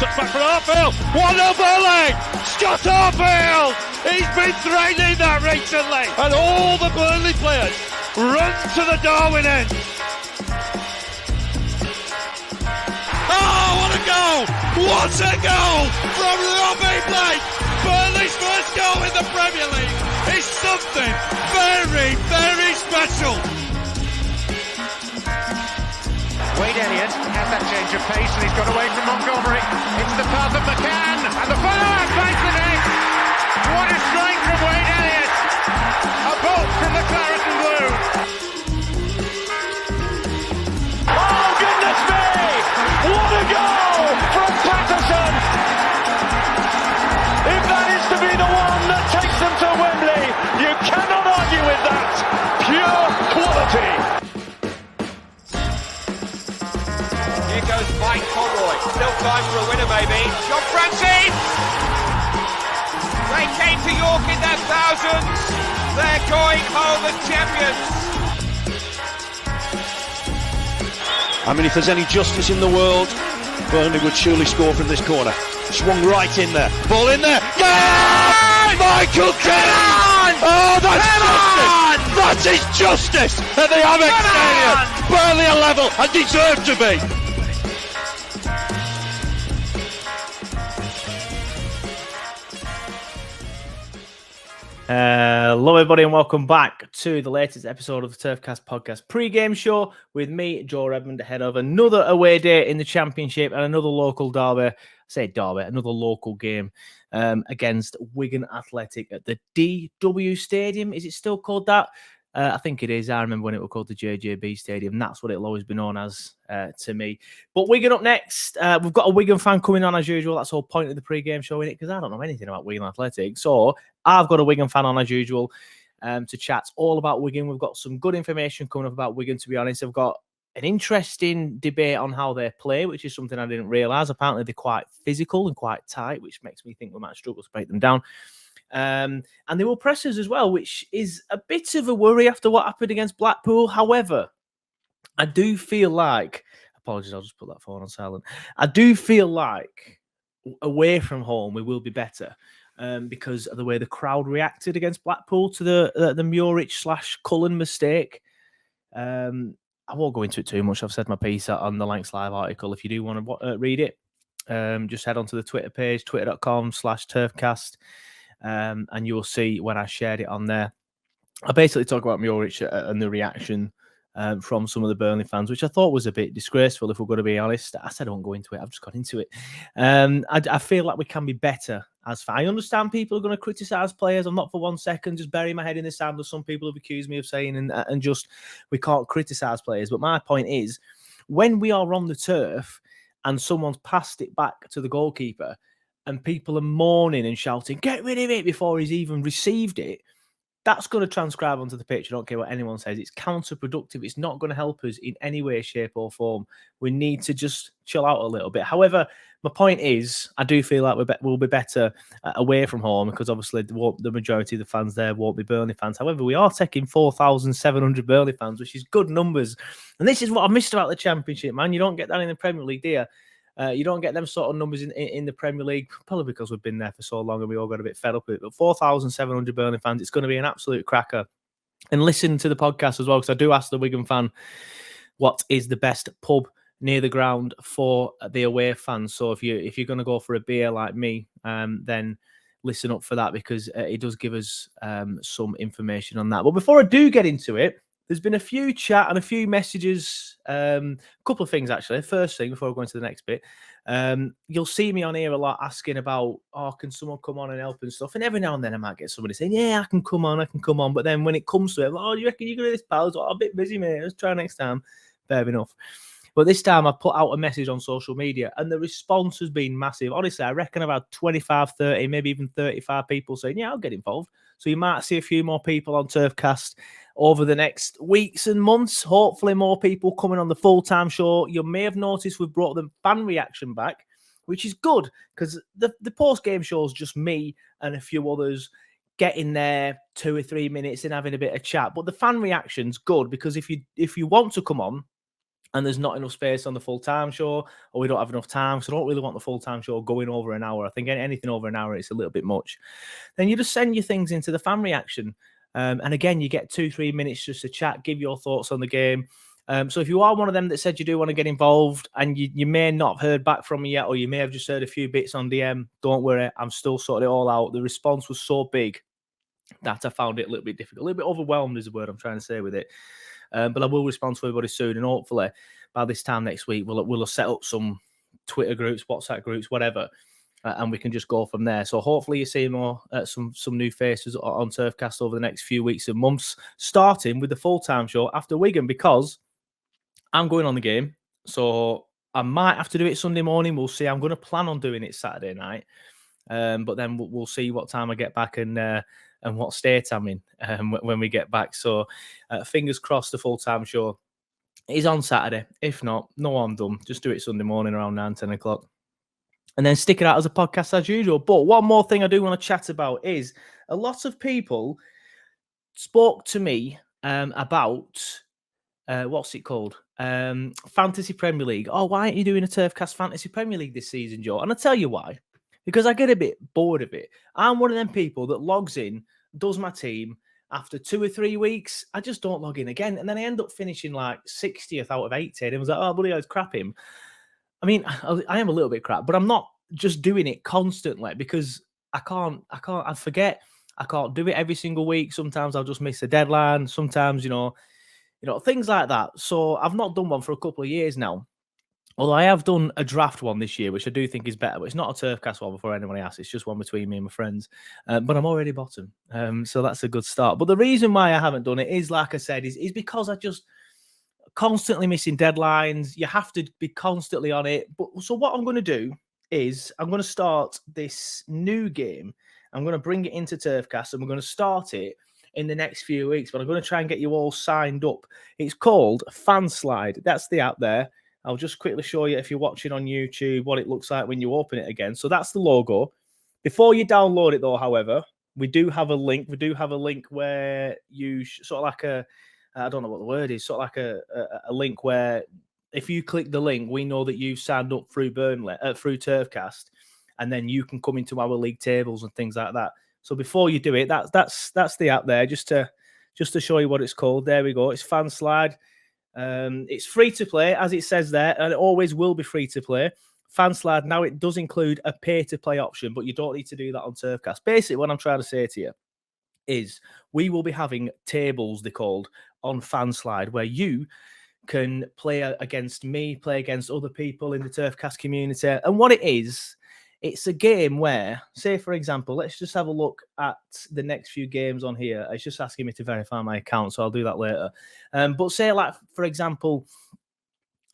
Cuts back from Harfield. 1-0 Burnley. Scott Harfield. He's been threatening that recently. And all the Burnley players run to the Darwin end. Oh, what a goal! What a goal from Robbie Blake! Burnley's first goal in the Premier League is something very, very special. Wade Elliott has that change of pace and he's got away from Montgomery. It's the path of McCann and the follow-up finds the net. What a strike from Wade Elliott! A bolt from the Claret and Blue. Oh goodness me! What a goal from Patterson! If that is to be the one that takes them to Wembley, you cannot argue with that. Pure quality. Here goes Mike Conroy. Still time for a winner maybe. John Francis! They came to York in their thousands. They're going home as champions. I mean, if there's any justice in the world, Burnley would surely score from this corner. Swung right in there. Ball in there. Yeah! Michael Kennan! Oh, that's justice! That is justice at the Amex Stadium. Burnley are level and deserve to be. Hello everybody and welcome back to the latest episode of the TurfCast podcast pre-game show with me, Joe Redmond, ahead of another away day in the Championship and another local derby. Another local game against Wigan Athletic at the DW Stadium. Is it still called that? I think it is. I remember when it was called the JJB Stadium. That's what it'll always be known as to me. But Wigan up next. We've got a Wigan fan coming on as usual. That's the whole point of the pre-game show, innit? Because I don't know anything about Wigan Athletic. So I've got a Wigan fan on as usual to chat all about Wigan. We've got some good information coming up about Wigan, to be honest. I've got an interesting debate on how they play, which is something I didn't realise. Apparently they're quite physical and quite tight, which makes me think we might struggle to break them down. And they will press us as well, which is a bit of a worry after what happened against Blackpool. However, I do feel like, apologies, I'll just put that phone on silent. I do feel like away from home, we will be better because of the way the crowd reacted against Blackpool to the Muric/Cullen mistake. I won't go into it too much. I've said my piece on the Lancs Live article. If you do want to read it, just head onto the Twitter page, twitter.com/TurfCast. And you'll see when I shared it on there. I basically talk about Muric and the reaction from some of the Burnley fans, which I thought was a bit disgraceful, if we're going to be honest. I said I won't go into it. I've just got into it. I feel like we can be better as far. I understand people are going to criticise players. I'm not for 1 second just burying my head in the sand, as some people have accused me of saying, and just we can't criticise players. But my point is, when we are on the turf and someone's passed it back to the goalkeeper, and people are mourning and shouting, get rid of it, before he's even received it, that's going to transcribe onto the pitch. I don't care what anyone says. It's counterproductive. It's not going to help us in any way, shape or form. We need to just chill out a little bit. However, my point is, I do feel like we'll be better away from home because obviously the majority of the fans there won't be Burnley fans. However, we are taking 4,700 Burnley fans, which is good numbers. And this is what I missed about the Championship, man. You don't get that in the Premier League, do you? You don't get them sort of numbers in the Premier League, probably because we've been there for so long and we all got a bit fed up with it. But 4,700 Burnley fans, it's going to be an absolute cracker. And listen to the podcast as well, because I do ask the Wigan fan what is the best pub near the ground for the away fans. So if you're going to go for a beer like me, then listen up for that, because it does give us some information on that. But before I do get into it, there's been a few chat and a few messages, a couple of things actually. First thing, before I go into the next bit, you'll see me on here a lot asking about, can someone come on and help and stuff? And every now and then I might get somebody saying, yeah, I can come on. But then when it comes to it, you reckon you can do this, pal? I'm a bit busy, mate. Let's try next time. Fair enough. But this time I put out a message on social media and the response has been massive. Honestly, I reckon I've had 25, 30, maybe even 35 people saying, yeah, I'll get involved. So you might see a few more people on TurfCast over the next weeks and months. Hopefully more people coming on the full-time show. You may have noticed we've brought the fan reaction back, which is good because the post-game show is just me and a few others getting there 2 or 3 minutes and having a bit of chat. But the fan reaction's good because if you want to come on, and there's not enough space on the full-time show, or we don't have enough time, so I don't really want the full-time show going over an hour. I think anything over an hour, it's a little bit much. Then you just send your things into the fan reaction. And again, you get 2-3 minutes just to chat, give your thoughts on the game. So if you are one of them that said you do want to get involved and you may not have heard back from me yet, or you may have just heard a few bits on DM, don't worry, I'm still sorting it all out. The response was so big that I found it a little bit difficult. A little bit overwhelmed is the word I'm trying to say with it. But I will respond to everybody soon, and hopefully by this time next week, we'll have set up some Twitter groups, WhatsApp groups, whatever, and we can just go from there. So hopefully you see more some new faces on TurfCast over the next few weeks and months, starting with the full-time show after Wigan, because I'm going on the game. So I might have to do it Sunday morning. We'll see. I'm going to plan on doing it Saturday night, but then we'll see what time I get back and what state I'm in when we get back. So fingers crossed the full-time show is on Saturday. If not, no harm done. Just do it Sunday morning around 9-10 o'clock. And then stick it out as a podcast as usual. But one more thing I do want to chat about is a lot of people spoke to me about, what's it called? Fantasy Premier League. Oh, why aren't you doing a TurfCast Fantasy Premier League this season, Joe? And I'll tell you why. Because I get a bit bored of it. I'm one of them people that logs in, does my team. After 2 or 3 weeks, I just don't log in again. And then I end up finishing like 60th out of 80. And it was like, oh, buddy, I was crap him. I mean, I am a little bit crap, but I'm not just doing it constantly because I forget. I can't do it every single week. Sometimes I'll just miss a deadline. Sometimes, things like that. So I've not done one for a couple of years now. Although I have done a draft one this year, which I do think is better, but it's not a TurfCast one before anybody asks. It's just one between me and my friends. But I'm already bottom. So that's a good start. But the reason why I haven't done it is, like I said, is because I just constantly missing deadlines. You have to be constantly on it. But so what I'm going to do is I'm going to start this new game. I'm going to bring it into TurfCast and we're going to start it in the next few weeks. But I'm going to try and get you all signed up. It's called FanSlide. That's the app there. I'll just quickly show you, if you're watching on YouTube, what it looks like when you open it again. So that's the logo. Before you download it, though, however, we do have a link. We do have a link where you sort of like I don't know what the word is, sort of like a link where if you click the link, we know that you've signed up through Burnley, through TurfCast, and then you can come into our league tables and things like that. So before you do it, that's the app there, just to show you what it's called. There we go. It's FanSlide. It's free to play, as it says there, and it always will be free to play. FanSlide, now it does include a pay-to-play option, but you don't need to do that on TurfCast. Basically, what I'm trying to say to you is we will be having tables, they're called, on FanSlide, where you can play against me, play against other people in the TurfCast community. And what it is, it's a game where, say, for example, let's just have a look at the next few games on here. It's just asking me to verify my account, so I'll do that later. But say, like, for example,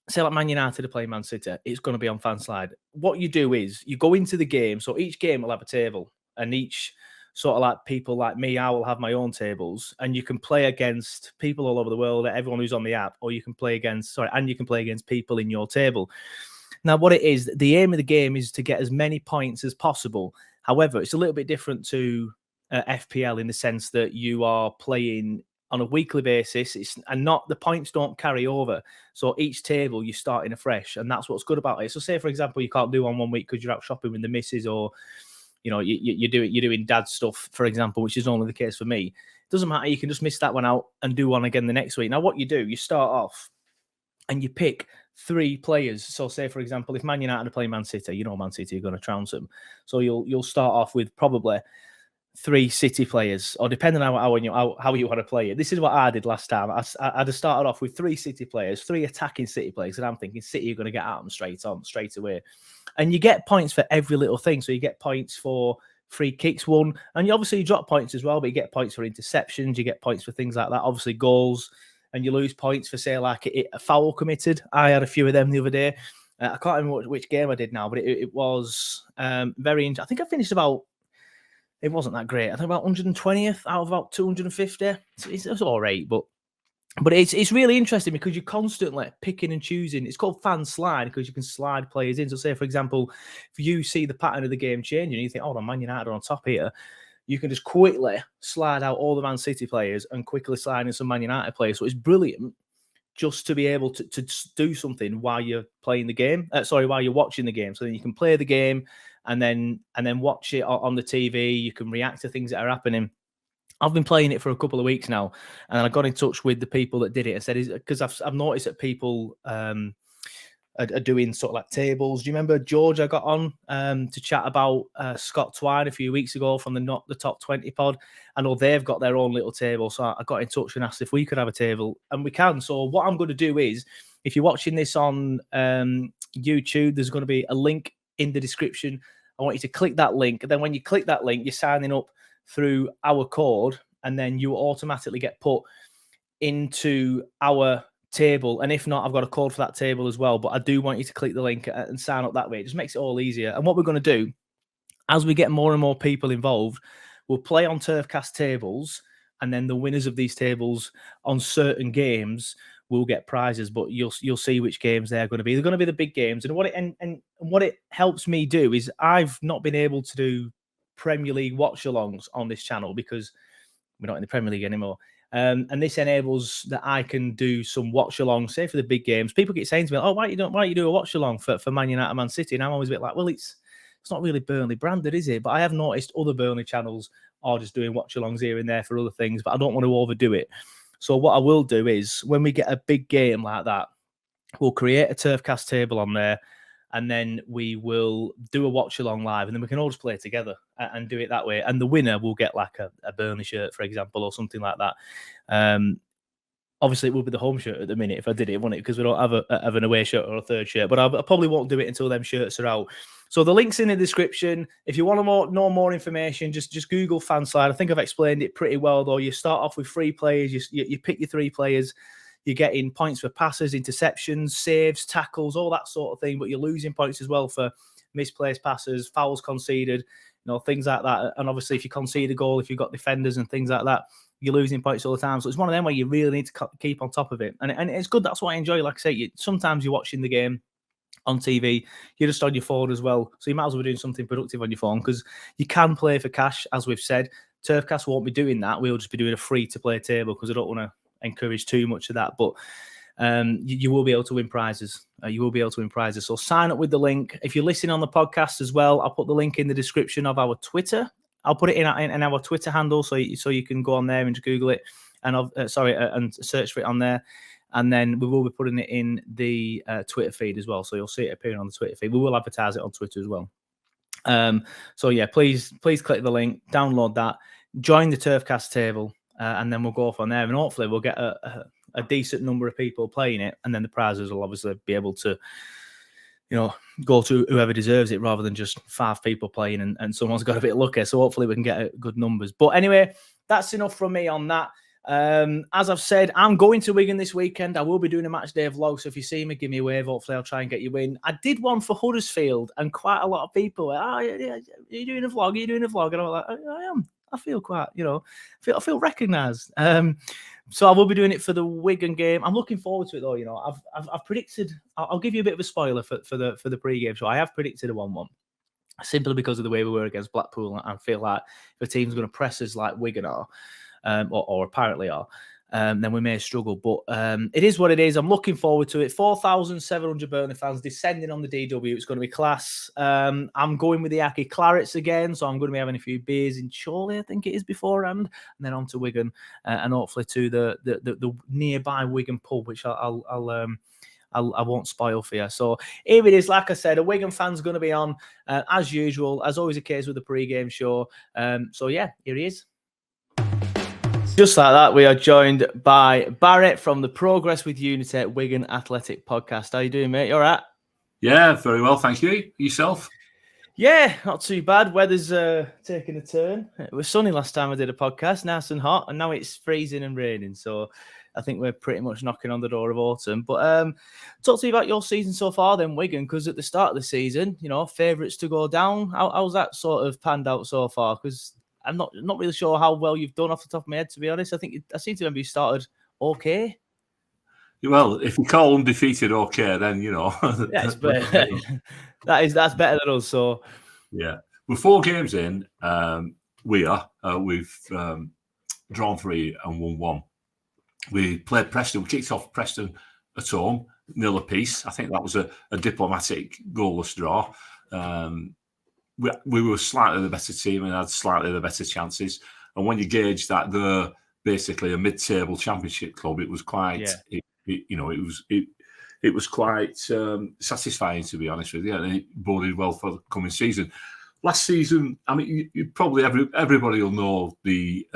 say like Man United are playing Man City, it's going to be on FanSlide. What you do is you go into the game. So each game will have a table, and each sort of like people like me, I will have my own tables, and you can play against people all over the world, everyone who's on the app, or you can play against, and you can play against people in your table. Now, what it is, the aim of the game is to get as many points as possible. However, it's a little bit different to FPL in the sense that you are playing on a weekly basis, and not the points don't carry over. So each table you start in afresh, and that's what's good about it. So say, for example, you can't do one week because you're out shopping with the missus, or you're doing dad stuff, for example, which is only the case for me. It doesn't matter. You can just miss that one out and do one again the next week. Now, what you do, you start off and you pick 3 players. So say, for example, if Man United are playing Man City, Man City are going to trounce them. So you'll start off with probably 3 City players, or depending on how you want to play it. This is what I did last time. I'd started off with 3 City players, 3 attacking City players, and I'm thinking City are going to get at them straight away. And you get points for every little thing. So you get points for free kicks won, and you drop points as well, but you get points for interceptions, you get points for things like that, obviously goals, and you lose points for, say, like a foul committed. I had a few of them the other day. I can't remember which game I did now, but it was very interesting. I think I finished about, it wasn't that great. I think about 120th out of about 250. It's all right, but it's really interesting because you're constantly picking and choosing. It's called FanSlide because you can slide players in. So say, for example, if you see the pattern of the game changing and you think, oh, the Man United are on top here, you can just quickly slide out all the Man City players and quickly slide in some Man United players. So it's brilliant just to be able to do something while you're playing the game. While you're watching the game. So then you can play the game and then watch it on the TV. You can react to things that are happening. I've been playing it for a couple of weeks now, and I got in touch with the people that did it and said, because I've noticed that people are doing sort of like tables. Do you remember George? I got on to chat about Scott Twine a few weeks ago from the Not the Top 20 pod. I know they've got their own little table, so I got in touch and asked if we could have a table, and we can. So what I'm going to do is, if you're watching this on YouTube, there's going to be a link in the description. I want you to click that link, and then when you click that link, you're signing up through our code, and then you automatically get put into our table. And if not, I've got a code for that table as well, but I do want you to click the link and sign up that way. It just makes it all easier. And what we're going to do, as we get more and more people involved, we'll play on TurfCast tables, and then the winners of these tables on certain games will get prizes. But you'll see which games they're going to be. They're going to be the big games. And what it helps me do is, I've not been able to do Premier League watch-alongs on this channel because we're not in the Premier League anymore. And this enables that I can do some watch-alongs, say for the big games. People keep saying to me, "Oh, why don't you do a watch-along for Man United, Man City?" And I'm always a bit like, "Well, it's not really Burnley branded, is it?" But I have noticed other Burnley channels are just doing watch-alongs here and there for other things, but I don't want to overdo it. So what I will do is, when we get a big game like that, we'll create a TurfCast table on there, and then we will do a watch-along live, and then we can all just play together and do it that way. And the winner will get like a Burnley shirt, for example, or something like that. Obviously, it will be the home shirt at the minute if I did it, wouldn't it? Because we don't have an away shirt or a third shirt. But I probably won't do it until them shirts are out. So the link's in the description. If you want to know more information, just Google FanSlide. I think I've explained it pretty well, though. You start off with 3 players. You pick your 3 players. You're getting points for passes, interceptions, saves, tackles, all that sort of thing. But you're losing points as well for misplaced passes, fouls conceded, things like that. And obviously, if you concede a goal, if you've got defenders and things like that, you're losing points all the time. So it's one of them where you really need to keep on top of it. And it's good. That's what I enjoy. Like I say, sometimes you're watching the game on TV, you're just on your phone as well. So you might as well be doing something productive on your phone, because you can play for cash, as we've said. TurfCast won't be doing that. We'll just be doing a free-to-play table, because I don't want to encourage too much of that. But you will be able to win prizes. So sign up with the link. If you're listening on the podcast as well, I'll put the link in the description of our Twitter. I'll put it in our Twitter handle, so you can go on there and just Google it and search for it on there. And then we will be putting it in the Twitter feed as well, so you'll see it appearing on the Twitter feed. We will advertise it on Twitter as well. So yeah, please click the link, download that, join the TurfCast table, and then we'll go off on there, and hopefully we'll get a decent number of people playing it, and then the prizes will obviously be able to, go to whoever deserves it, rather than just 5 people playing and someone's got a bit lucky. So hopefully we can get good numbers. But anyway, that's enough from me on that. As I've said, I'm going to Wigan this weekend. I will be doing a match day vlog, so if you see me, give me a wave. Hopefully I'll try and get you in. I did one for Huddersfield, and quite a lot of people were, "Oh, yeah, are you doing a vlog? Are you doing a vlog?" And I'm like, I am. I feel quite, I feel recognised. So I will be doing it for the Wigan game. I'm looking forward to it, though. I've predicted. I'll give you a bit of a spoiler for the pre-game show. I have predicted a 1-1, simply because of the way we were against Blackpool. I feel like if a team's going to press us like Wigan are, or apparently are, then we may struggle. But it is what it is. I'm looking forward to it. 4,700 Burnley fans descending on the DW. It's going to be class. I'm going with the Aki Clarets again, so I'm going to be having a few beers in Chorley, I think it is, beforehand, and then on to Wigan, and hopefully to the nearby Wigan pub, which I won't spoil for you. So here it is. Like I said, a Wigan fan's going to be on, as usual, as always the case with the pre-game show. So yeah, here he is. Just like that, we are joined by Barrett from the Progress with Unity Wigan Athletic podcast. How you doing, mate? You all right? Yeah, very well, thank you. Yourself? Yeah, not too bad. Weather's taking a turn. It was sunny last time I did a podcast, nice and hot, and now it's freezing and raining. So I think we're pretty much knocking on the door of autumn. But talk to me about your season so far then, Wigan, because at the start of the season, favourites to go down. How's that sort of panned out so far? Because I'm not really sure how well you've done off the top of my head, to be honest. I seem to remember you started okay. Well, if you call undefeated okay, then Yeah, it's better. that's better than us. So yeah, we're 4 games in. We've drawn 3 and won 1. We played Preston. We kicked off Preston at home, 0 apiece. I think that was a diplomatic goalless draw. We were slightly the better team and had slightly the better chances. And when you gauge that they're basically a mid-table championship club, it was quite, it was quite satisfying, to be honest with you, and it boded well for the coming season. Last season, I mean, you probably everybody will know the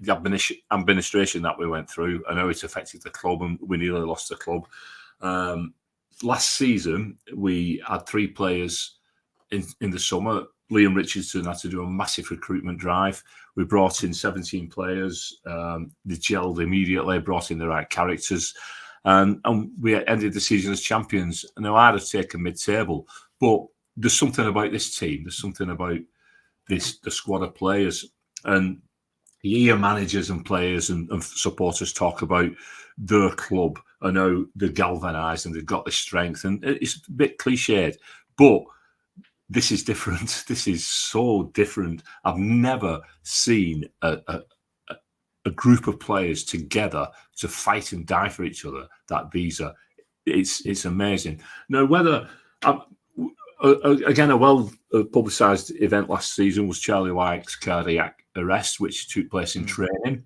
administration that we went through. I know it affected the club, and we nearly lost the club. Last season, we had 3 players in the summer. Liam Richardson had to do a massive recruitment drive. We brought in 17 players. They gelled immediately, brought in the right characters. And we ended the season as champions. Now, I'd have taken mid-table, but there's something about this team. There's something about the squad of players. And you hear managers and players and supporters talk about their club and how they're galvanised and they've got the strength. And it's a bit cliched, but this is different. This is so different. I've never seen a group of players together to fight and die for each other that these are. It's amazing. Now, whether again, a well-publicised event last season was Charlie White's cardiac arrest, which took place in training,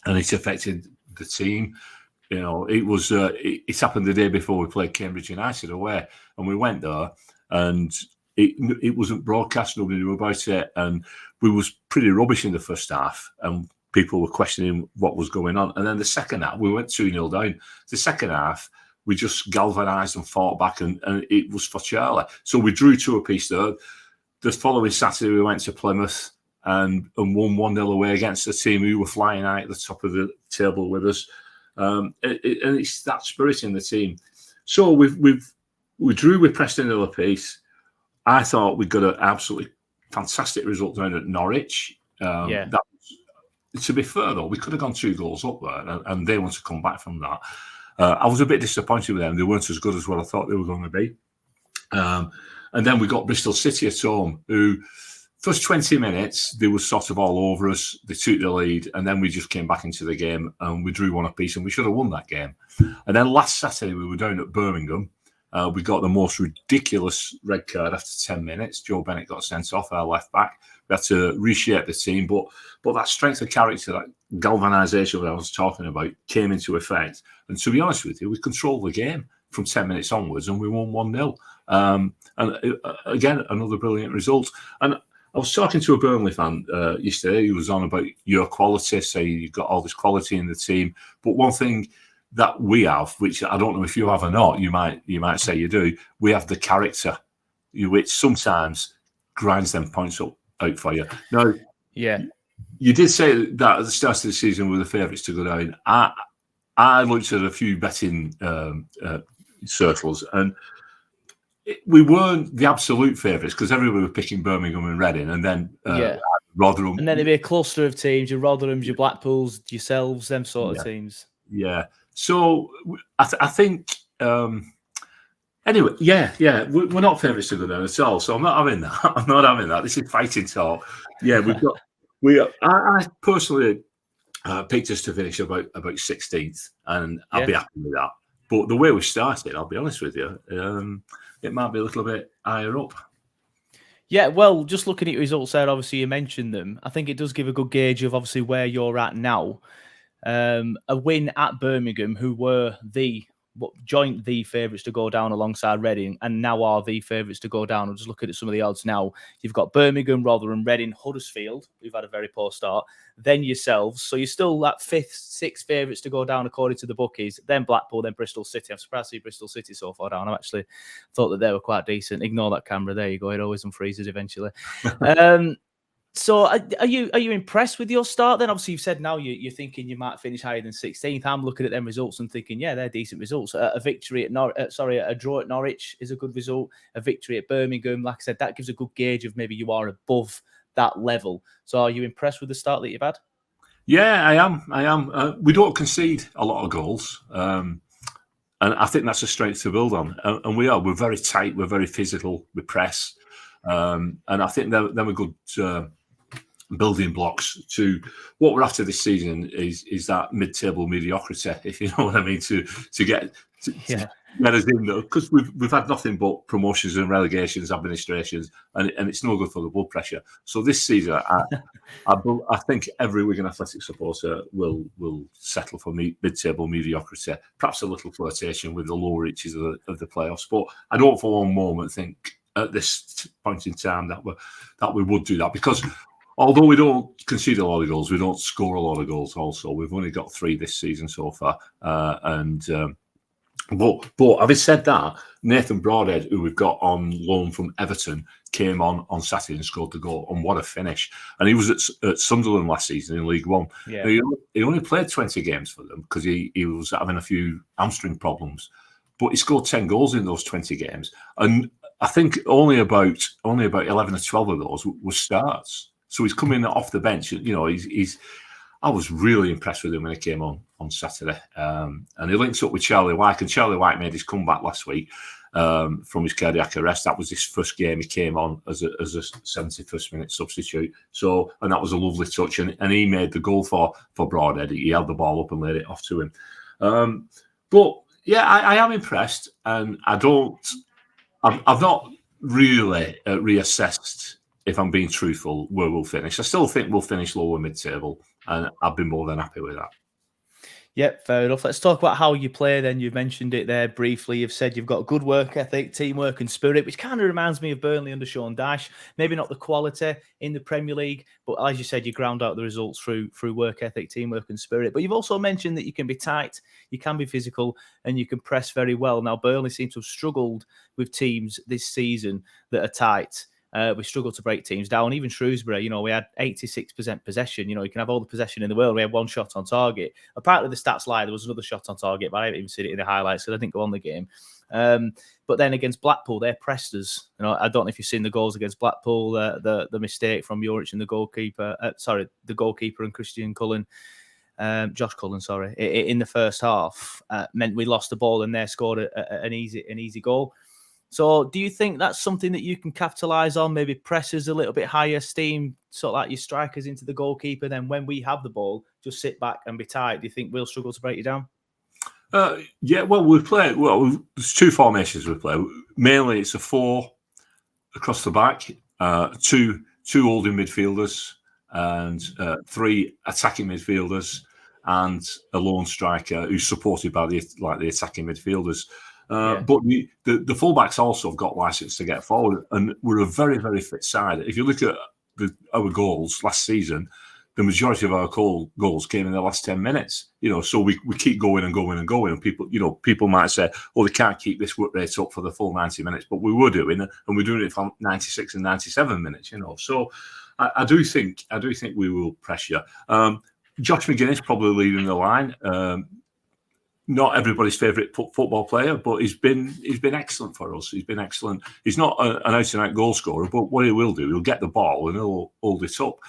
and it affected the team. You know, it was it happened the day before we played Cambridge United away, and we went there, and it wasn't broadcast. Nobody knew about it, and we was pretty rubbish in the first half, and people were questioning what was going on. And then the second half, we went 2-0 down. The second half, we just galvanised and fought back, and it was for Charlie. So we drew 2 apiece there. The following Saturday, we went to Plymouth and won 1-0 away against a team who were flying out at the top of the table with us. And it's that spirit in the team. So we drew with Preston 0 apiece. I thought we got an absolutely fantastic result down at Norwich. That was, to be fair, though, we could have gone 2 goals up there, and they want to come back from that. I was a bit disappointed with them. They weren't as good as what I thought they were going to be. And then we got Bristol City at home, who first 20 minutes, they were sort of all over us. They took the lead, and then we just came back into the game, and we drew 1 apiece, and we should have won that game. And then last Saturday, we were down at Birmingham. We got the most ridiculous red card after 10 minutes. Joe Bennett got sent off, our left back. We had to reshape the team, but that strength of character, that galvanisation that I was talking about, came into effect. And to be honest with you, we controlled the game from 10 minutes onwards, and we won 1-0. And again, another brilliant result. And I was talking to a Burnley fan yesterday who was on about your quality, saying you've got all this quality in the team. But one thing that we have, which I don't know if you have or not, you might say you do, we have the character, which sometimes grinds them points out for you. Now, you did say that at the start of the season we were the favourites to go down. I looked at a few betting circles, and we weren't the absolute favourites because everybody was picking Birmingham and Reading, and then Rotherham. And then it'd be a cluster of teams: your Rotherhams, your Blackpools, yourselves, them sort of teams. Yeah. So I think anyway, we're not favourites to go down at all. So I'm not having that. This is fighting talk. Yeah, I personally picked us to finish about 16th, and I'll be happy with that. But the way we started, I'll be honest with you, it might be a little bit higher up. Yeah, well, just looking at your results there, obviously you mentioned them. I think it does give a good gauge of obviously where you're at now. A win at Birmingham, who were joint the favourites to go down alongside Reading, and now are the favourites to go down. I'm just looking at some of the odds now. You've got Birmingham, Rotherham, Reading, Huddersfield, who've had a very poor start, then yourselves. So you're still that 5th, 6th favourites to go down according to the bookies, then Blackpool, then Bristol City. I'm surprised to see Bristol City so far down. I actually thought that they were quite decent. Ignore that camera. There you go. It always unfreezes eventually. So are you impressed with your start then? Obviously, you've said now you're thinking you might finish higher than 16th. I'm looking at them results and thinking, yeah, they're decent results. A victory at a draw at Norwich is a good result. A victory at Birmingham, like I said, that gives a good gauge of maybe you are above that level. So are you impressed with the start that you've had? Yeah, I am. We don't concede a lot of goals. And I think that's a strength to build on. And we are. We're very tight. We're very physical. We press. And I think they're a good building blocks to what we're after this season is that mid-table mediocrity, if you know what I mean, to get to get us in there, because we've had nothing but promotions and relegations, administrations, and it's no good for the blood pressure. So this season, I think every Wigan Athletic supporter will settle for mid-table mediocrity, perhaps a little flirtation with the lower reaches of the playoffs. But I don't for one moment think at this point in time that we would do that, because although we don't concede a lot of goals, we don't score a lot of goals also. We've only got 3 this season so far. But having said that, Nathan Broadhead, who we've got on loan from Everton, came on Saturday and scored the goal. And what a finish. And he was at Sunderland last season in League One. Yeah. He only played 20 games for them because he was having a few hamstring problems. But he scored 10 goals in those 20 games. And I think only about 11 or 12 of those were starts. So he's coming off the bench. You know, I was really impressed with him when he came on Saturday. And he links up with Charlie White, and Charlie White made his comeback last week from his cardiac arrest. That was his first game he came on as a 71st minute substitute. So, and that was a lovely touch. And he made the goal for Broadhead. He held the ball up and laid it off to him. But yeah, I am impressed, and I've not really reassessed, if I'm being truthful, where we'll finish. I still think we'll finish lower mid-table, and I've been more than happy with that. Yep, fair enough. Let's talk about how you play then. You've mentioned it there briefly. You've said you've got good work ethic, teamwork and spirit, which kind of reminds me of Burnley under Sean Dyche. Maybe not the quality in the Premier League, but as you said, you ground out the results through work ethic, teamwork and spirit. But you've also mentioned that you can be tight, you can be physical, and you can press very well. Now, Burnley seems to have struggled with teams this season that are tight. We struggled to break teams down. Even Shrewsbury, we had 86% possession. You can have all the possession in the world. We had 1 shot on target. Apparently, the stats lie. There was another shot on target, but I haven't even seen it in the highlights because I didn't go on the game. But then against Blackpool, they pressed us. I don't know if you've seen the goals against Blackpool. The mistake from Juric and the goalkeeper. The goalkeeper and Christian Cullen. Josh Cullen, sorry. In the first half meant we lost the ball and they scored an easy goal. So do you think that's something that you can capitalise on? Maybe presses a little bit higher, steam sort of like your strikers into the goalkeeper. Then when we have the ball, just sit back and be tight. Do you think we'll struggle to break you down? Yeah, well, there's 2 formations we play. Mainly it's a 4 across the back, 2 holding midfielders and 3 attacking midfielders and a lone striker who's supported by the attacking midfielders. But the fullbacks also have got license to get forward, and we're a very, very fit side. If you look at our goals last season, the majority of our goals came in the last 10 minutes. So we keep going and going and going. And people might say, "Oh, they can't keep this work rate up for the full 90 minutes," but we were doing it, and we're doing it for 96 and 97 minutes. So I do think we will pressure. Josh McGuinness probably leading the line. Not everybody's favourite football player, but he's been excellent for us. He's been excellent. He's not an out-and-out goal scorer, but what he will do, he'll get the ball and he'll hold it up.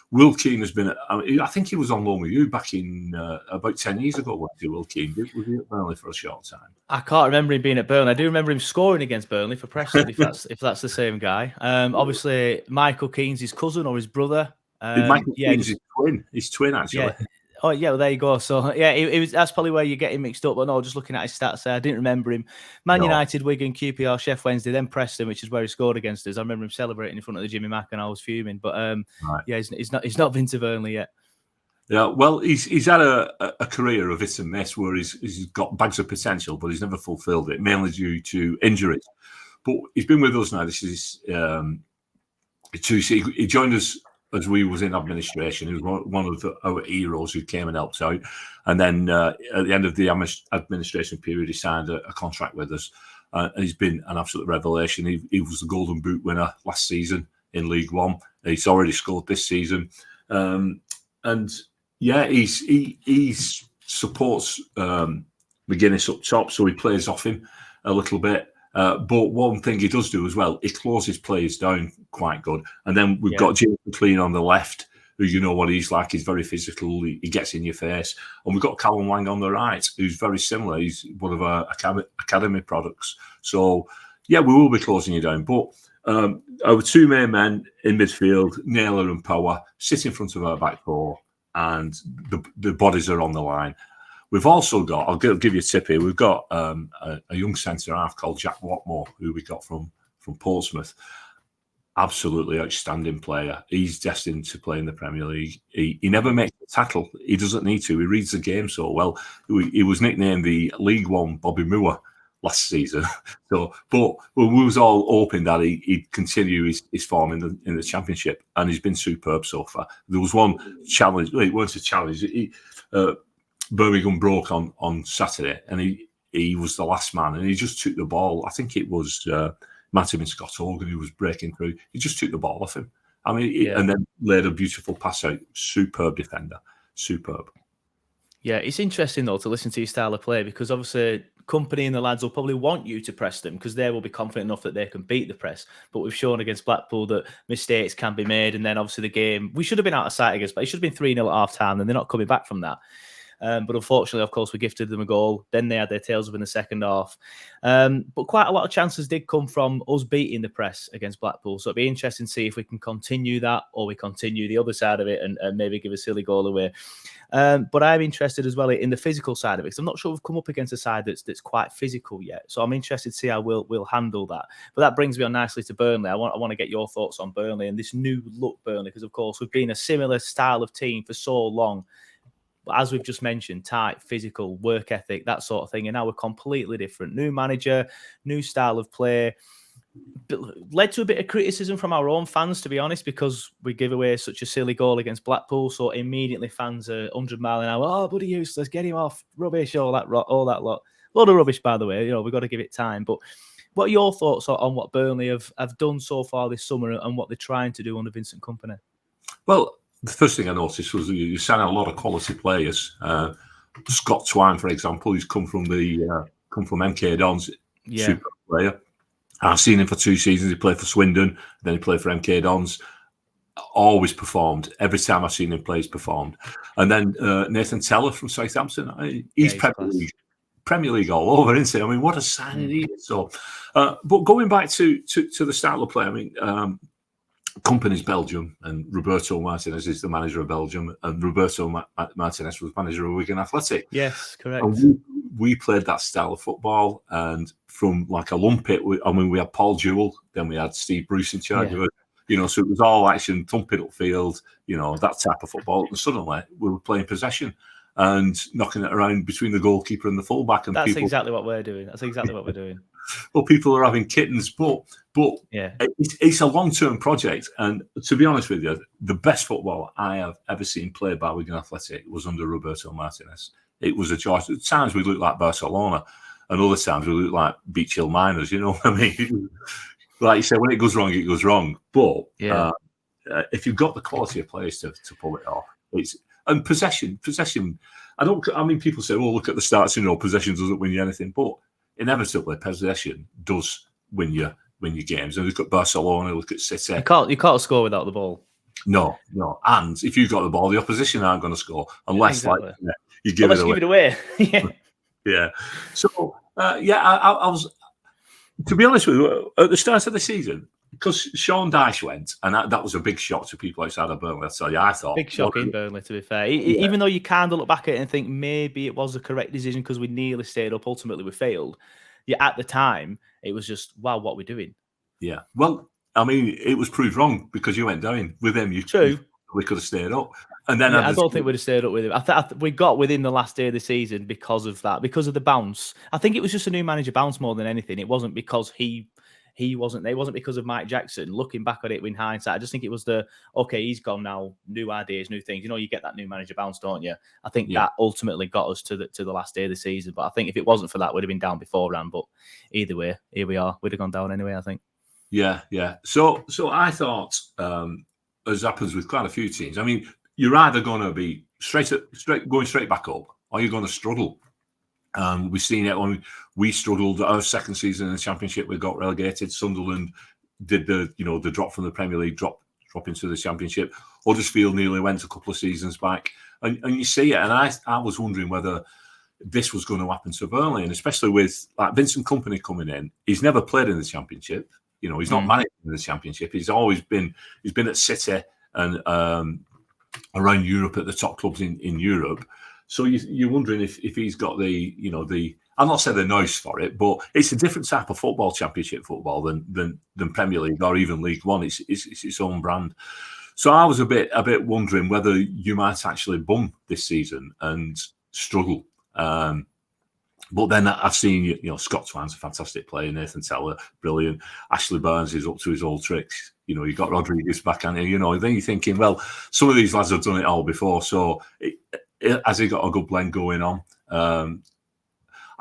Will Keane has been, I think he was on loan with you back in about 10 years ago, wasn't he, Will Keane? Was he at Burnley for a short time? I can't remember him being at Burnley. I do remember him scoring against Burnley for Preston, if that's the same guy. Obviously, Michael Keane's his cousin or his brother. Michael Keane's his twin. His twin, actually. Yeah. Oh, yeah, well, there you go. So, yeah, it was. That's probably where you're getting mixed up. But no, just looking at his stats there, I didn't remember him. Man United, Wigan, QPR, Sheff Wednesday, then Preston, which is where he scored against us. I remember him celebrating in front of the Jimmy Mack, and I was fuming. But right. Yeah, he's not been to Burnley yet. Yeah, well, he's had a career of hit and miss where he's got bags of potential, but he's never fulfilled it, mainly due to injuries. But he's been with us now. This is he joined us as we was in administration. He was one of our heroes who came and helped out. And then at the end of the administration period, he signed a contract with us. And he's been an absolute revelation. He was the Golden Boot winner last season in League One. He's already scored this season. And yeah, he supports McGuinness up top, so he plays off him a little bit. But one thing he does do as well, he closes players down quite good. And then we've got James McLean on the left, who you know what he's like. He's very physical. He gets in your face. And we've got Callum Lang on the right, who's very similar. He's one of our academy products. So, yeah, we will be closing you down. But our two main men in midfield, Naylor and Power, sit in front of our back four, and the bodies are on the line. We've also got, I'll give you a tip here, we've got a young centre-half called Jack Watmore, who we got from Portsmouth. Absolutely outstanding player. He's destined to play in the Premier League. He never makes a tackle. He doesn't need to. He reads the game so well. He was nicknamed the League One Bobby Moore last season. But we was all hoping that he'd continue his form in the Championship, and he's been superb so far. There was one challenge. Well, it wasn't a challenge. Birmingham broke on Saturday, and he was the last man, and he just took the ball. I think it was might have been Scott Hogan who was breaking through. He just took the ball off him. I mean, and then laid a beautiful pass out. Superb defender. Superb. Yeah, it's interesting, though, to listen to your style of play, because obviously Company and the lads will probably want you to press them because they will be confident enough that they can beat the press. But we've shown against Blackpool that mistakes can be made. And then obviously the game, we should have been out of sight against, but it should have been 3-0 at half time, and they're not coming back from that. But unfortunately, of course, we gifted them a goal. Then they had their tails up in the second half. But quite a lot of chances did come from us beating the press against Blackpool. So it'd be interesting to see if we can continue that, or we continue the other side of it and maybe give a silly goal away. But I'm interested as well in the physical side of it, because I'm not sure we've come up against a side that's quite physical yet. So I'm interested to see how we'll handle that. But that brings me on nicely to Burnley. I want to get your thoughts on Burnley and this new look Burnley, because of course we've been a similar style of team for so long. But as we've just mentioned, tight, physical, work ethic, that sort of thing. And now we're completely different. New manager, new style of play. But led to a bit of criticism from our own fans, to be honest, because we give away such a silly goal against Blackpool. So immediately fans are 100 mile an hour. Oh, bloody useless, get him off. Rubbish, all that lot. Load of rubbish, by the way. You know, we've got to give it time. But what are your thoughts on what Burnley have done so far this summer and what they're trying to do under Vincent Kompany? Well, the first thing I noticed was you signed a lot of quality players. Scott Twine, for example, who's come from MK Dons, super player. I've seen him for 2 seasons. He played for Swindon, then he played for MK Dons. Always performed. Every time I've seen him play, he's performed. And then Nathan Teller from Southampton. He's Premier League all over, isn't he? I mean, what a signing he is. So, but going back to the style of play, I mean, Kompany's Belgium, and Roberto Martinez is the manager of Belgium, and Roberto Martinez was manager of Wigan Athletic. Yes, correct. And we played that style of football, and from like a lumpet, we had Paul Jewell, then we had Steve Bruce in charge of it. You know, so it was all action, thump it upfield, you know, that type of football. And suddenly we were playing possession and knocking it around between the goalkeeper and the fullback. And that's exactly what we're doing. That's exactly what we're doing. Well, people are having kittens, but it's a long-term project. And to be honest with you, the best football I have ever seen played by Wigan Athletic was under Roberto Martinez. It was a choice. At times we looked like Barcelona, and other times we looked like Beach Hill Miners. You know what I mean? Like you said, when it goes wrong, it goes wrong. But if you've got the quality of players to pull it off, and possession. I mean, people say, "Oh, look at the stats. You know, possession doesn't win you anything," but inevitably, possession does win you games. And look at Barcelona, look at City. You can't score without the ball. No. And if you've got the ball, the opposition aren't going to score unless you give it away. Give it away. Yeah. So I was, to be honest with you, at the start of the season, because Sean Dyche went, and that was a big shock to people outside of Burnley. I'll tell you, I thought big shock in Burnley. To be fair, even though you kind of look back at it and think maybe it was the correct decision because we nearly stayed up, ultimately we failed. Yeah, at the time it was just wow, what we're doing. Yeah. Well, I mean, it was proved wrong because you went down with them. We could have stayed up, and then I don't think we'd have stayed up with him. We got within the last day of the season because of that, because of the bounce. I think it was just a new manager bounce more than anything. It wasn't because he wasn't there. It wasn't because of Mike Jackson. Looking back at it in hindsight, I just think it was he's gone now, new ideas, new things. You know, you get that new manager bounce, don't you? I think that ultimately got us to the last day of the season. But I think if it wasn't for that, we'd have been down beforehand. But either way, here we are. We'd have gone down anyway, I think. Yeah. So I thought, as happens with quite a few teams, I mean, you're either going to be going straight back up, or you're going to struggle. We've seen it when we struggled our second season in the Championship. We got relegated. Sunderland did the drop from the Premier League, drop into the Championship. Huddersfield nearly went a couple of seasons back, and you see it. And I was wondering whether this was going to happen to Burnley, and especially with like Vincent Kompany coming in. He's never played in the Championship. You know, he's not managing the Championship. He's been at City and around Europe at the top clubs in Europe. So you're wondering if he's got the I'm not saying the nose for it, but it's a different type of football, Championship football, than Premier League or even League One. It's its own brand. So I was a bit wondering whether you might actually bum this season and struggle. But then I've seen, Scott Twine's a fantastic player, Nathan Teller, brilliant. Ashley Barnes is up to his old tricks. You've got Rodriguez back on you. Then you're thinking, well, some of these lads have done it all before. So has he got a good blend going on?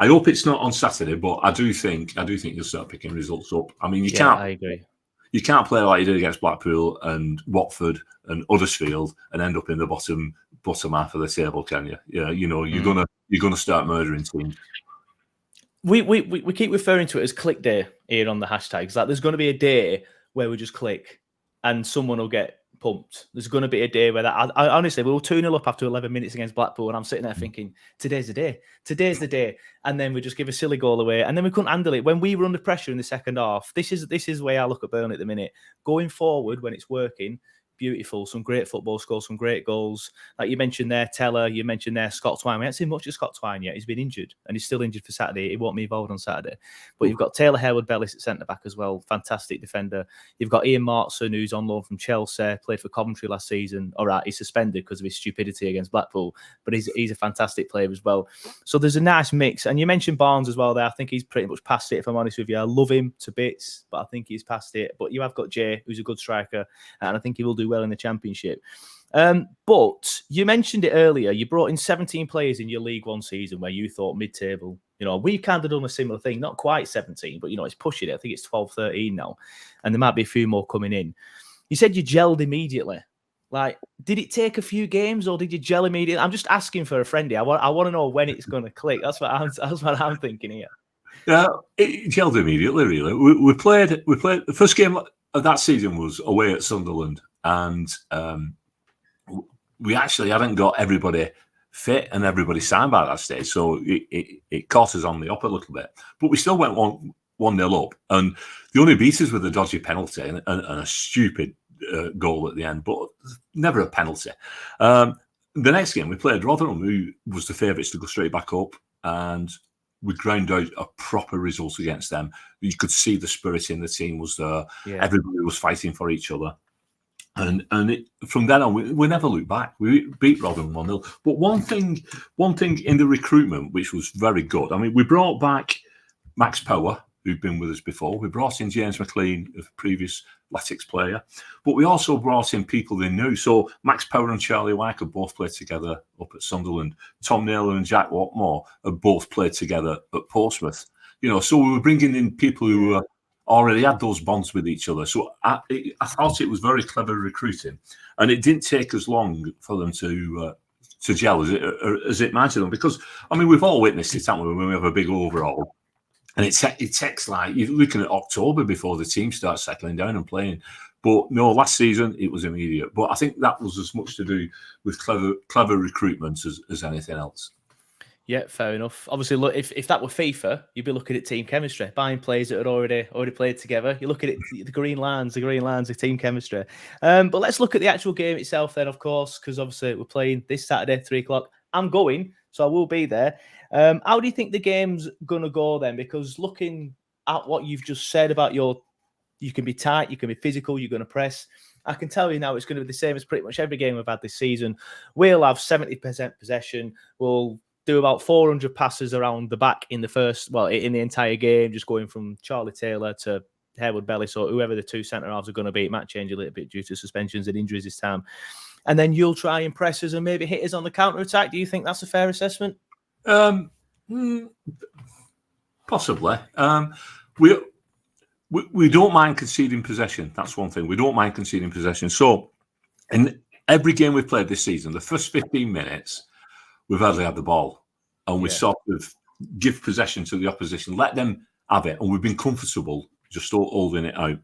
I hope it's not on Saturday, but I do think you'll start picking results up. I mean, I agree. You can't play like you did against Blackpool and Watford and Huddersfield and end up in the bottom half of the table, can you? Yeah, you're gonna start murdering teams. We keep referring to it as click day here on the hashtags. Like, there's going to be a day where we just click and someone will get pumped. There's going to be a day where I honestly, we were 2-0 up after 11 minutes against Blackpool, and I'm sitting there thinking, today's the day. And then we just give a silly goal away, and then we couldn't handle it. When we were under pressure in the second half, this is the way I look at Burnley at the minute. Going forward, when it's working, beautiful, some great football scores, some great goals. Like you mentioned there, Teller, you mentioned there, Scott Twine. We haven't seen much of Scott Twine yet. He's been injured, and he's still injured for Saturday. He won't be involved on Saturday. But you've got Taylor Harewood-Bellis at centre-back as well, fantastic defender. You've got Ian Martson, who's on loan from Chelsea, played for Coventry last season. All right, he's suspended because of his stupidity against Blackpool, but he's a fantastic player as well. So there's a nice mix. And you mentioned Barnes as well there. I think he's pretty much past it, if I'm honest with you. I love him to bits, but I think he's past it. But you have got Jay, who's a good striker, and I think he will do well in the Championship. But you mentioned it earlier. You brought in 17 players in your League One season where you thought mid-table. We've kind of done a similar thing. Not quite 17, but, it's pushing it. I think it's 12, 13 now. And there might be a few more coming in. You said you gelled immediately. Like, did it take a few games or did you gel immediately? I'm just asking for a friendly. I want to know when it's going to click. That's what I'm thinking here. Yeah, it gelled immediately, really. We played the first game of that season was away at Sunderland. And we actually hadn't got everybody fit and everybody signed by that stage. So it caught us on the up a little bit. But we still went 1-0 up. And they only beat us with a dodgy penalty and a stupid goal at the end, but never a penalty. The next game, we played Rotherham, who was the favourites to go straight back up. And we ground out a proper result against them. You could see the spirit in the team was there. Yeah. Everybody was fighting for each other. And from then on, we never looked back. We beat Rotherham 1-0. But one thing in the recruitment, which was very good, I mean, we brought back Max Power, who'd been with us before. We brought in James McLean, a previous Latics player. But we also brought in people they knew. So Max Power and Charlie Wyke have both played together up at Sunderland. Tom Naylor and Jack Watmore have both played together at Portsmouth. So we were bringing in people who already had those bonds with each other. So I thought it was very clever recruiting. And it didn't take as long for them to gel as it might have done. Because, I mean, we've all witnessed it, haven't we, when we have a big overhaul. And it takes like, you're looking at October before the team starts settling down and playing. But no, last season, it was immediate. But I think that was as much to do with clever recruitment as anything else. Yeah, fair enough. Obviously, look, if that were FIFA, you'd be looking at team chemistry, buying players that had already played together. You look at it, the green lines, the team chemistry. But let's look at the actual game itself then, of course, because obviously we're playing this Saturday, 3:00. I'm going, so I will be there. How do you think the game's going to go then? Because looking at what you've just said about you can be tight, you can be physical, you're going to press. I can tell you now it's going to be the same as pretty much every game we've had this season. We'll have 70% possession. We'll do about 400 passes around the back in the entire game, just going from Charlie Taylor to Harewood-Bellis or whoever the two centre-halves are going to be. It might change a little bit due to suspensions and injuries this time. And then you'll try and press us and maybe hit us on the counter-attack. Do you think that's a fair assessment? Possibly. We don't mind conceding possession. That's one thing. We don't mind conceding possession. So in every game we've played this season, the first 15 minutes, we've hardly had the ball. And we sort of give possession to the opposition, let them have it. And we've been comfortable just holding it out.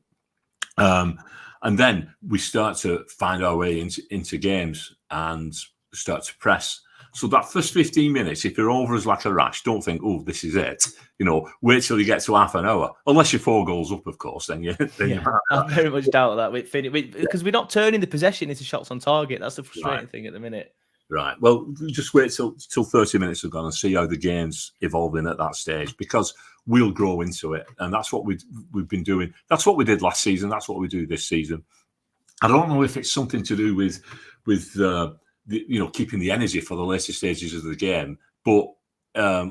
And then we start to find our way into games and start to press. So that first 15 minutes, if you're over us like a rash, don't think, oh, this is it. Wait till you get to half an hour. Unless you're 4 goals up, of course, then you I very much doubt that. Because we're not turning the possession into shots on target. That's the frustrating thing at the minute. Right. Well, just wait till 30 minutes have gone and see how the game's evolving at that stage, because we'll grow into it. And that's what we've been doing. That's what we did last season. That's what we do this season. I don't know if it's something to do with keeping the energy for the later stages of the game, but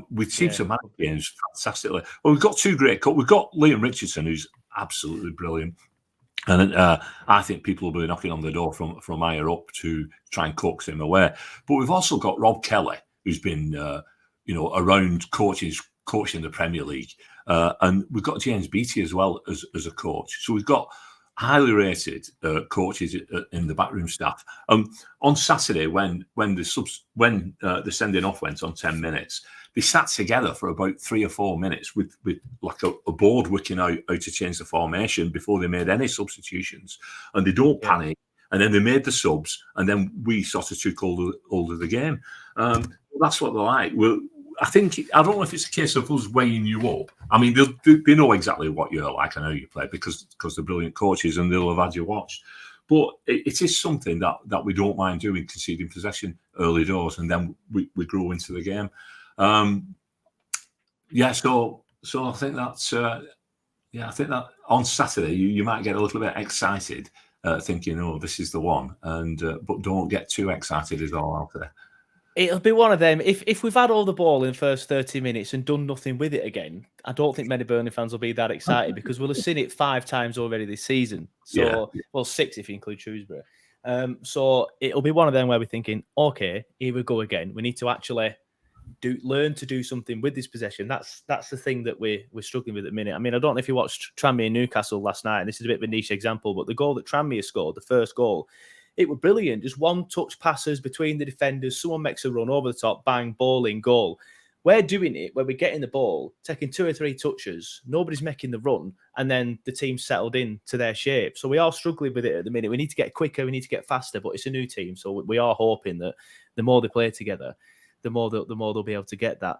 we seem to manage games fantastically. Well, we've got 2 great coaches. We've got Liam Richardson, who's absolutely brilliant. And I think people will be knocking on the door from higher up to try and coax him away. But we've also got Rob Kelly, who's been, around coaching the Premier League. And we've got James Beattie as well as a coach. So we've got highly rated coaches in the backroom staff. On Saturday, when the sending off went on 10 minutes, they sat together for about 3 or 4 minutes with like a board working out how to change the formation before they made any substitutions. And they don't panic. And then they made the subs, and then we sort of took hold of the game. That's what they're like. Well, I don't know if it's a case of us weighing you up. I mean, they know exactly what you're like and how you play because they're brilliant coaches and they'll have had you watched. But it is something that we don't mind doing, conceding possession early doors, and then we grow into the game. So I think that's I think that on Saturday you might get a little bit excited, thinking, oh, this is the one, and but don't get too excited is all I'll say. It'll be one of them. If we've had all the ball in the first 30 minutes and done nothing with it again, I don't think many Burnley fans will be that excited because we'll have seen it 5 times already this season. So, well, 6 if you include Shrewsbury. So it'll be one of them where we're thinking, okay, here we go again. We need to actually learn to do something with this possession. That's the thing that we're struggling with at the minute. I mean, I don't know if you watched Tranmere and Newcastle last night, and this is a bit of a niche example, but the goal that Tranmere scored, the first goal, it was brilliant. Just one touch passes between the defenders. Someone makes a run over the top, bang, ball in, goal. We're doing it where we're getting the ball, taking 2 or 3 touches. Nobody's making the run, and then the team settled in to their shape. So we are struggling with it at the minute. We need to get quicker. We need to get faster, but it's a new team. So we are hoping that the more they play together, the more they'll be able to get that.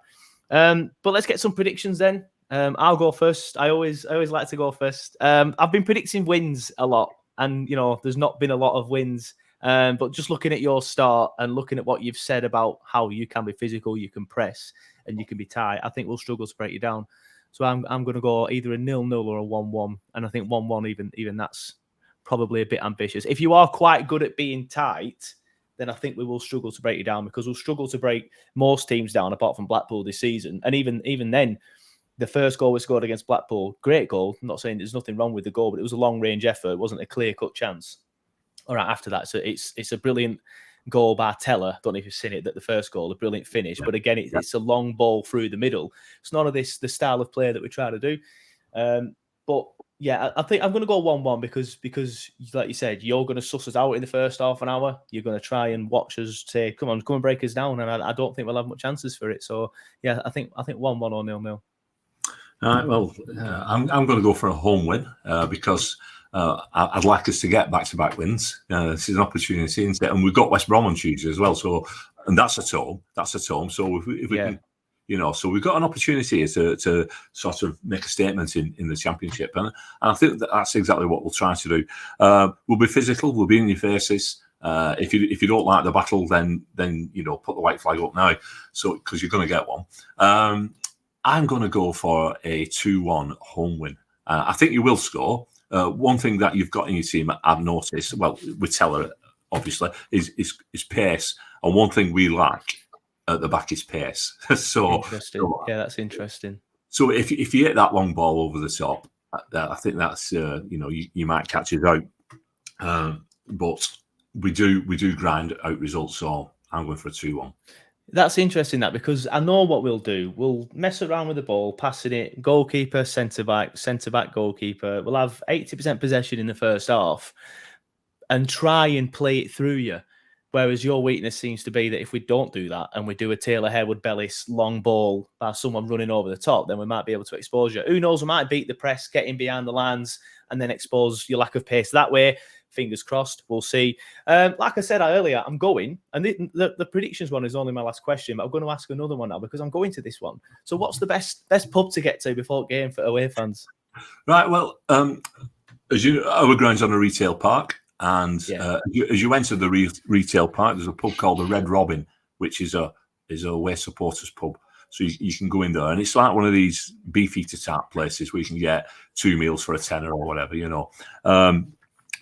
But let's get some predictions then. I'll go first. I always like to go first. I've been predicting wins a lot. And, there's not been a lot of wins. But just looking at your start and looking at what you've said about how you can be physical, you can press, and you can be tight, I think we'll struggle to break you down. So I'm going to go either a 0-0 or a 1-1. And I think 1-1, even that's probably a bit ambitious. If you are quite good at being tight, then I think we will struggle to break you down because we'll struggle to break most teams down apart from Blackpool this season. And even then, the first goal we scored against Blackpool, great goal. I'm not saying there's nothing wrong with the goal, but it was a long-range effort. It wasn't a clear-cut chance. All right, after that, so it's a brilliant goal by Teller. Don't know if you've seen it, that the first goal, a brilliant finish. Yeah. But again, it's a long ball through the middle. It's none of the style of play that we try to do. But yeah, I think I'm going to go 1-1 because, like you said, you're going to suss us out in the first half an hour. You're going to try and watch us say, come and break us down. And I don't think we'll have much chances for it. So yeah, I think 1-1 or 0-0. All right, well, I'm going to go for a home win because I'd like us to get back-to-back wins. This is an opportunity, isn't it? And we've got West Brom on Tuesday as well. So, and that's at home. So if we can, so we've got an opportunity to sort of make a statement in the Championship, and I think that's exactly what we'll try to do. We'll be physical. We'll be in your faces. If you don't like the battle, then put the white flag up now. So because you're going to get one. I'm going to go for a 2-1 home win. I think you will score. One thing that you've got in your team, I've noticed, well, with Teller, obviously, is pace. And one thing we lack at the back is pace. Interesting. Yeah, that's interesting. So if you hit that long ball over the top, I think that's, you might catch it out. But we do grind out results, so I'm going for a 2-1. That's interesting, because I know what we'll do. We'll mess around with the ball, passing it, goalkeeper, centre-back, goalkeeper. We'll have 80% possession in the first half and try and play it through you. Whereas your weakness seems to be that if we don't do that and we do a Taylor Harewood Bellis long ball by someone running over the top, then we might be able to expose you. Who knows? We might beat the press, get in behind the lines, and then expose your lack of pace that way. Fingers crossed. We'll see. Like I said earlier, I'm going, and the predictions one is only my last question, but I'm going to ask another one now because I'm going to this one. So, what's the best pub to get to before game for away fans? Right. Well, as you know, our ground's on a retail park. And as you enter the retail park, there's a pub called the Red Robin, which is a away supporters pub. So you can go in there, and it's like one of these beefeater type places where you can get 2 meals for a tenner or whatever, you know.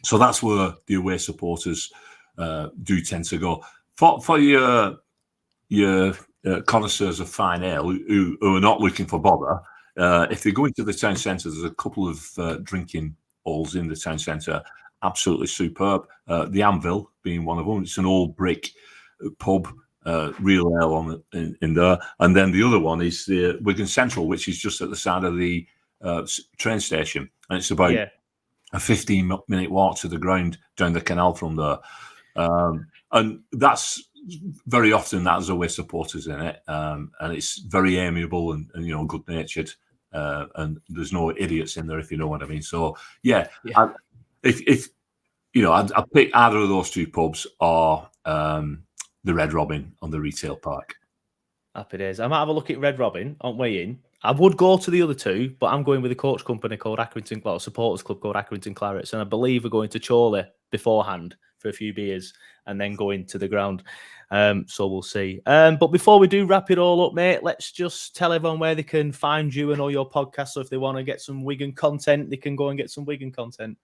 So that's where the away supporters do tend to go. For your connoisseurs of fine ale who are not looking for bother, if they go into the town centre, there's a couple of drinking halls in the town centre. Absolutely superb. The Anvil being one of them. It's an old brick pub, real ale in there. And then the other one is the Wigan Central, which is just at the side of the train station. And it's about a 15-minute walk to the ground down the canal from there. And that's very often that has away supporters in it. And it's very amiable and you know, good-natured. And there's no idiots in there, if you know what I mean. So, yeah. If you know, I'd pick either of those two pubs or the Red Robin on the retail park. Happy days. I might have a look at Red Robin on way in. I would go to the other two, but I'm going with a coach company called Accrington, well, a supporters club called Accrington Clarets, and I believe we're going to Chorley beforehand for a few beers and then go into the ground. So we'll see. But before we do wrap it all up, mate, let's just tell everyone where they can find you and all your podcasts. So if they want to get some Wigan content, they can go and get some Wigan content.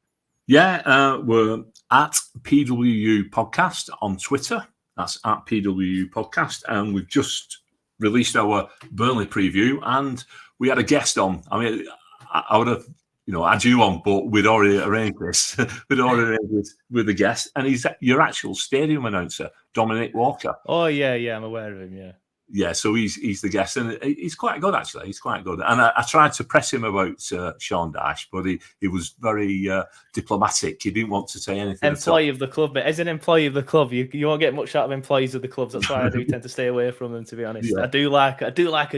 Yeah, we're at PWU Podcast on Twitter. That's at PWU Podcast. And we've just released our Burnley preview and we had a guest on. I mean, I would have, you know, had you on, but we'd already arranged this. We'd already arranged this with a guest. And he's your actual stadium announcer, Dominic Walker. Oh, yeah, I'm aware of him, yeah. Yeah, so he's the guest, and he's quite good, actually. He's quite good. And I tried to press him about Sean Dyche, but he was very diplomatic. He didn't want to say anything. Employee of the club, but as an employee of the club, you won't get much out of employees of the clubs. That's why I do tend to stay away from them, to be honest. Yeah. I do like a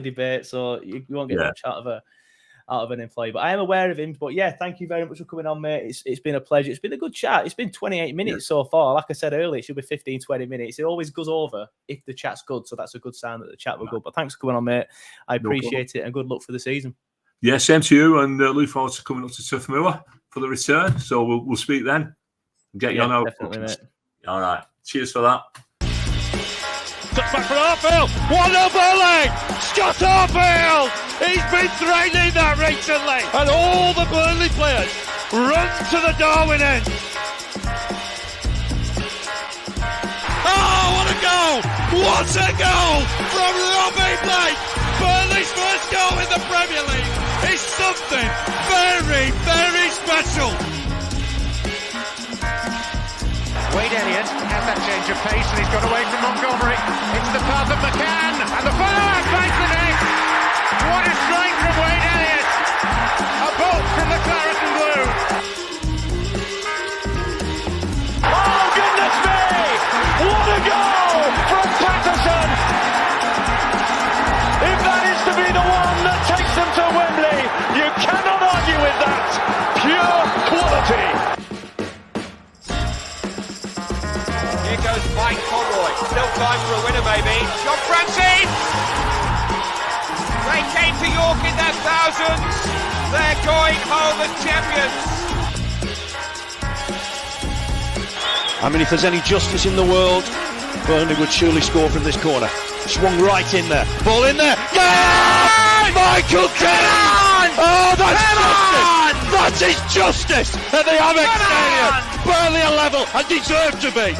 debate, so you won't get much out of an employee. But I am aware of him. But yeah, thank you very much for coming on, mate. It's been a pleasure. It's been a good chat. It's been 28 minutes so far. Like I said earlier, it should be 15, 20 minutes. It always goes over if the chat's good. So that's a good sign that the chat will go. But thanks for coming on, mate. I appreciate it and good luck for the season. Yeah, same to you. And look forward to coming up to Turf Moor for the return. So we'll speak then. Get you on our definitely, mate. All right. Cheers for that. Touch back from Arfield. 1-0 Burnley. Scott Arfield. He's been threatening that recently. And all the Burnley players run to the Darwin end. Oh, what a goal. What a goal from Robbie Blake. Burnley's first goal in the Premier League is something very, very special. Wade Elliott has that change of pace and he's got away from Montgomery. It's the path of McCann and the follow-up finds the net. What a strike from Wade Elliott. A bolt from the Claret and Blue. Oh, goodness me! What a goal from Patterson! If that is to be the one that takes them to Wembley, you cannot argue with that. Pure quality. Here goes Mike Conroy. Still time for a winner, maybe. John Francis! They came to York in their thousands. They're going home as champions. I mean, if there's any justice in the world, Burnley would surely score from this corner. Swung right in there. Ball in there. Yeah! Michael Clarets! Oh, that's justice! That is justice at the Amex Stadium. Burnley are level and deserve to be.